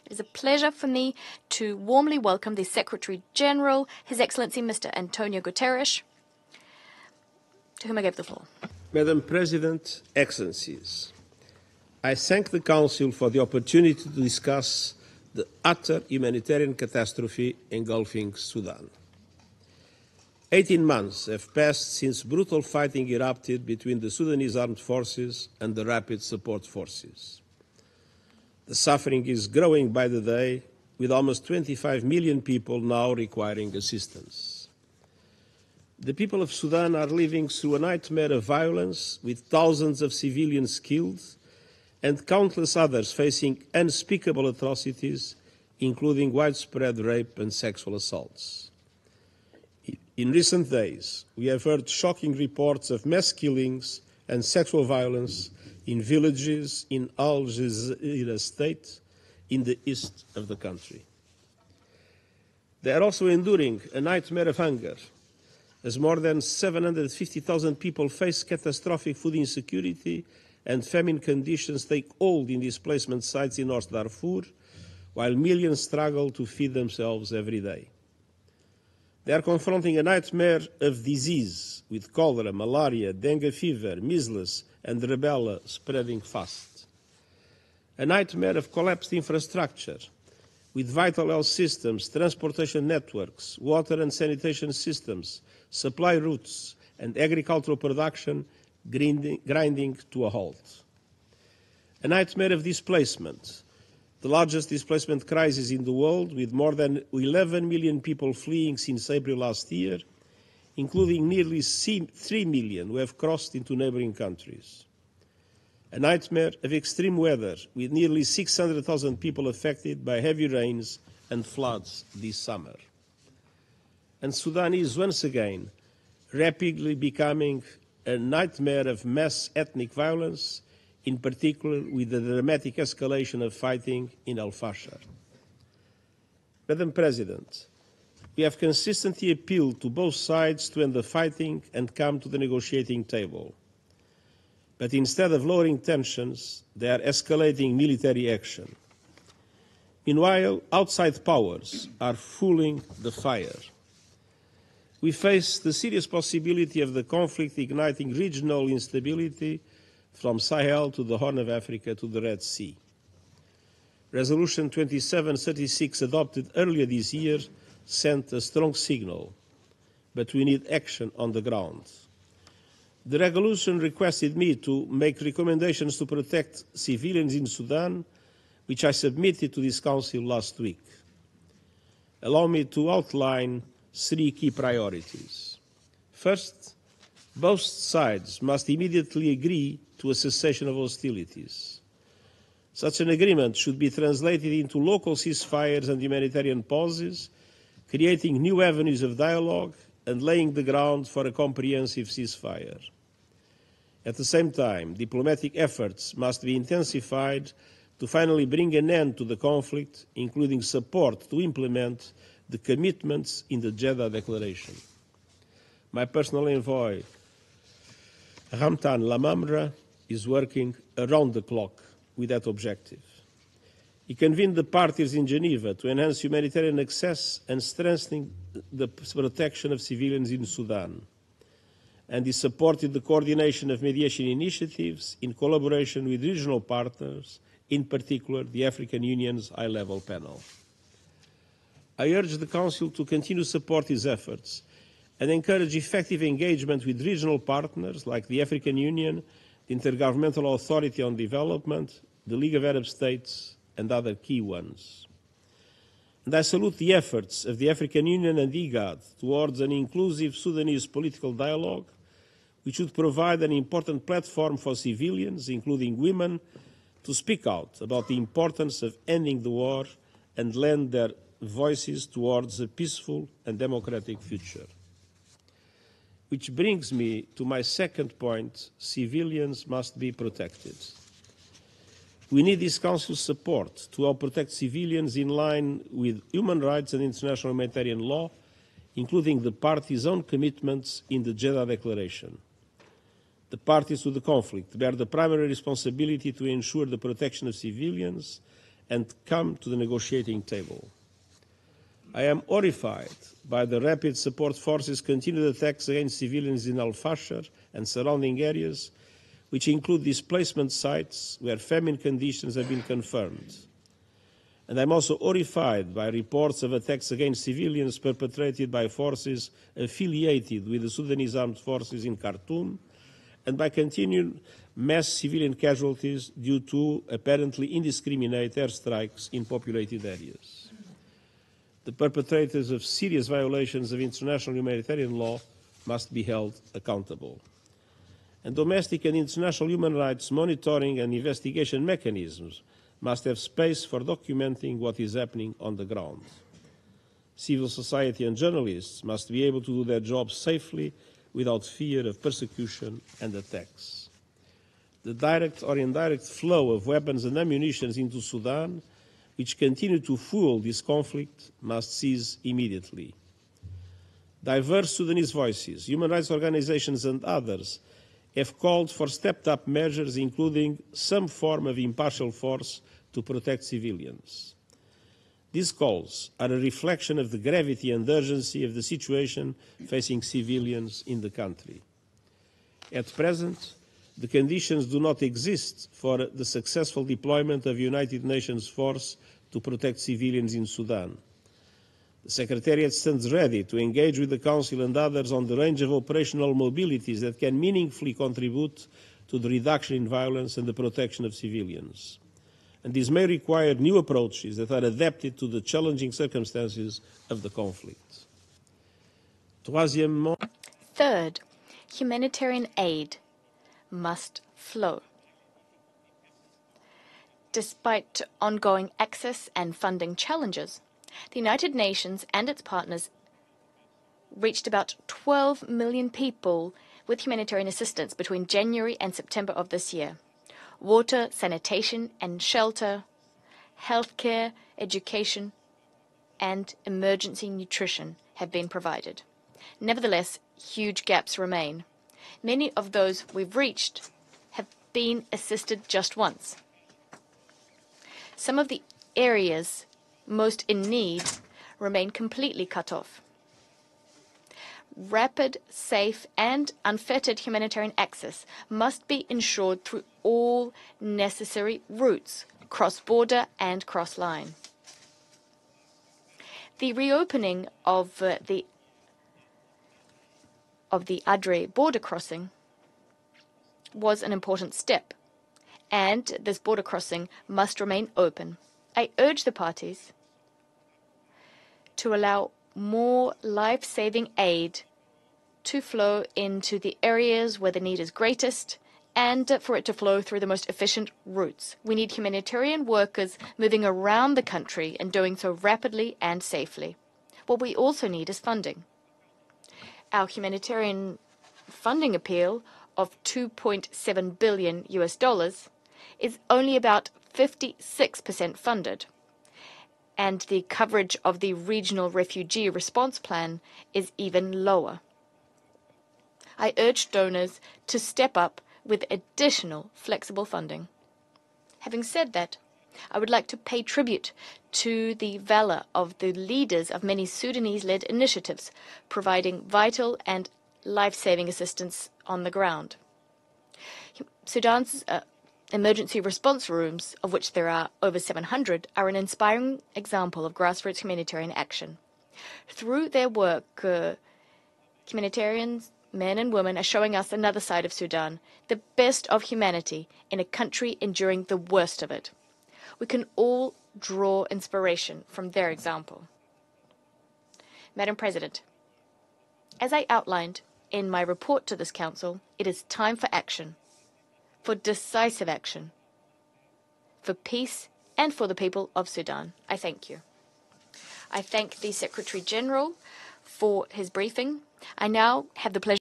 It is a pleasure for me to warmly welcome the Secretary-General, His Excellency Mr. António Guterres, to whom I give the floor. Madam President, Excellencies, I thank the Council for the opportunity to discuss the utter humanitarian catastrophe engulfing Sudan. 18 months have passed since brutal fighting erupted between the Sudanese Armed Forces and the Rapid Support Forces. The suffering is growing by the day, with almost 25 million people now requiring assistance. The people of Sudan are living through a nightmare of violence, with thousands of civilians killed and countless others facing unspeakable atrocities, including widespread rape and sexual assaults. In recent days, we have heard shocking reports of mass killings and sexual violence in villages in Aj Jazirah State in the east of the country. They are also enduring a nightmare of hunger, as more than 750,000 people face catastrophic food insecurity and famine conditions take hold in displacement sites in North Darfur, while millions struggle to feed themselves every day. They are confronting a nightmare of disease, with cholera, malaria, dengue fever, measles, and rubella spreading fast. A nightmare of collapsed infrastructure, with vital health systems, transportation networks, water and sanitation systems, supply routes, and agricultural production grinding to a halt. A nightmare of displacement, the largest displacement crisis in the world, with more than 11 million people fleeing since April last year, including nearly 3 million who have crossed into neighboring countries. A nightmare of extreme weather, with nearly 600,000 people affected by heavy rains and floods this summer. And Sudan is once again rapidly becoming a nightmare of mass ethnic violence, in particular with the dramatic escalation of fighting in Al-Fashar. Madam President, we have consistently appealed to both sides to end the fighting and come to the negotiating table. But instead of lowering tensions, they are escalating military action. Meanwhile, outside powers are fueling the fire. We face the serious possibility of the conflict igniting regional instability from Sahel to the Horn of Africa to the Red Sea. Resolution 2736, adopted earlier this year, sent a strong signal, but we need action on the ground. The resolution requested me to make recommendations to protect civilians in Sudan, which I submitted to this Council last week. Allow me to outline 3 key priorities. First, both sides must immediately agree to a cessation of hostilities. Such an agreement should be translated into local ceasefires and humanitarian pauses, creating new avenues of dialogue and laying the ground for a comprehensive ceasefire. At the same time, diplomatic efforts must be intensified to finally bring an end to the conflict, including support to implement the commitments in the Jeddah Declaration. My personal envoy, Ramtan Lamamra, is working around the clock with that objective. He convened the parties in Geneva to enhance humanitarian access and strengthening the protection of civilians in Sudan. And he supported the coordination of mediation initiatives in collaboration with regional partners, in particular the African Union's high-level panel. I urge the Council to continue to support these efforts and encourage effective engagement with regional partners like the African Union, the Intergovernmental Authority on Development, the League of Arab States, and other key ones. And I salute the efforts of the African Union and IGAD towards an inclusive Sudanese political dialogue, which would provide an important platform for civilians, including women, to speak out about the importance of ending the war and lend their voices towards a peaceful and democratic future. Which brings me to my second point: civilians must be protected. We need this Council's support to help protect civilians in line with human rights and international humanitarian law, including the parties' own commitments in the Jeddah Declaration. The parties to the conflict bear the primary responsibility to ensure the protection of civilians and come to the negotiating table. I am horrified by the rapid support forces' continued attacks against civilians in Al-Fashar and surrounding areas, which include displacement sites where famine conditions have been confirmed. And I'm also horrified by reports of attacks against civilians perpetrated by forces affiliated with the Sudanese Armed Forces in Khartoum, and by continued mass civilian casualties due to apparently indiscriminate airstrikes in populated areas. The perpetrators of serious violations of international humanitarian law must be held accountable. And domestic and international human rights monitoring and investigation mechanisms must have space for documenting what is happening on the ground. Civil society and journalists must be able to do their jobs safely without fear of persecution and attacks. The direct or indirect flow of weapons and ammunition into Sudan, which continue to fuel this conflict, must cease immediately. Diverse Sudanese voices, human rights organizations and others have called for stepped-up measures, including some form of impartial force to protect civilians. These calls are a reflection of the gravity and urgency of the situation facing civilians in the country. At present, the conditions do not exist for the successful deployment of United Nations force to protect civilians in Sudan. The Secretariat stands ready to engage with the Council and others on the range of operational mobilities that can meaningfully contribute to the reduction in violence and the protection of civilians. And this may require new approaches that are adapted to the challenging circumstances of the conflict. Third, humanitarian aid must flow. Despite ongoing access and funding challenges, the United Nations and its partners reached about 12 million people with humanitarian assistance between January and September of this year. Water, sanitation and shelter, healthcare, education, and emergency nutrition have been provided. Nevertheless, huge gaps remain. Many of those we've reached have been assisted just once. Some of the areas most in need remain completely cut off. Rapid, safe, and unfettered humanitarian access must be ensured through all necessary routes, cross-border and cross-line. The reopening of the Adre border crossing was an important step, and this border crossing must remain open. I urge the parties to allow more life-saving aid to flow into the areas where the need is greatest and for it to flow through the most efficient routes. We need humanitarian workers moving around the country and doing so rapidly and safely. What we also need is funding. Our humanitarian funding appeal of $2.7 billion is only about 56% funded, and the coverage of the regional refugee response plan is even lower. I urge donors to step up with additional flexible funding. Having said that, I would like to pay tribute to the valor of the leaders of many Sudanese-led initiatives providing vital and life-saving assistance on the ground. Sudan's emergency response rooms, of which there are over 700, are an inspiring example of grassroots humanitarian action. Through their work, humanitarians, men and women, are showing us another side of Sudan, the best of humanity in a country enduring the worst of it. We can all draw inspiration from their example. Madam President, as I outlined in my report to this Council, it is time for action, for decisive action, for peace and for the people of Sudan. I thank you. I thank the Secretary General for his briefing. I now have the pleasure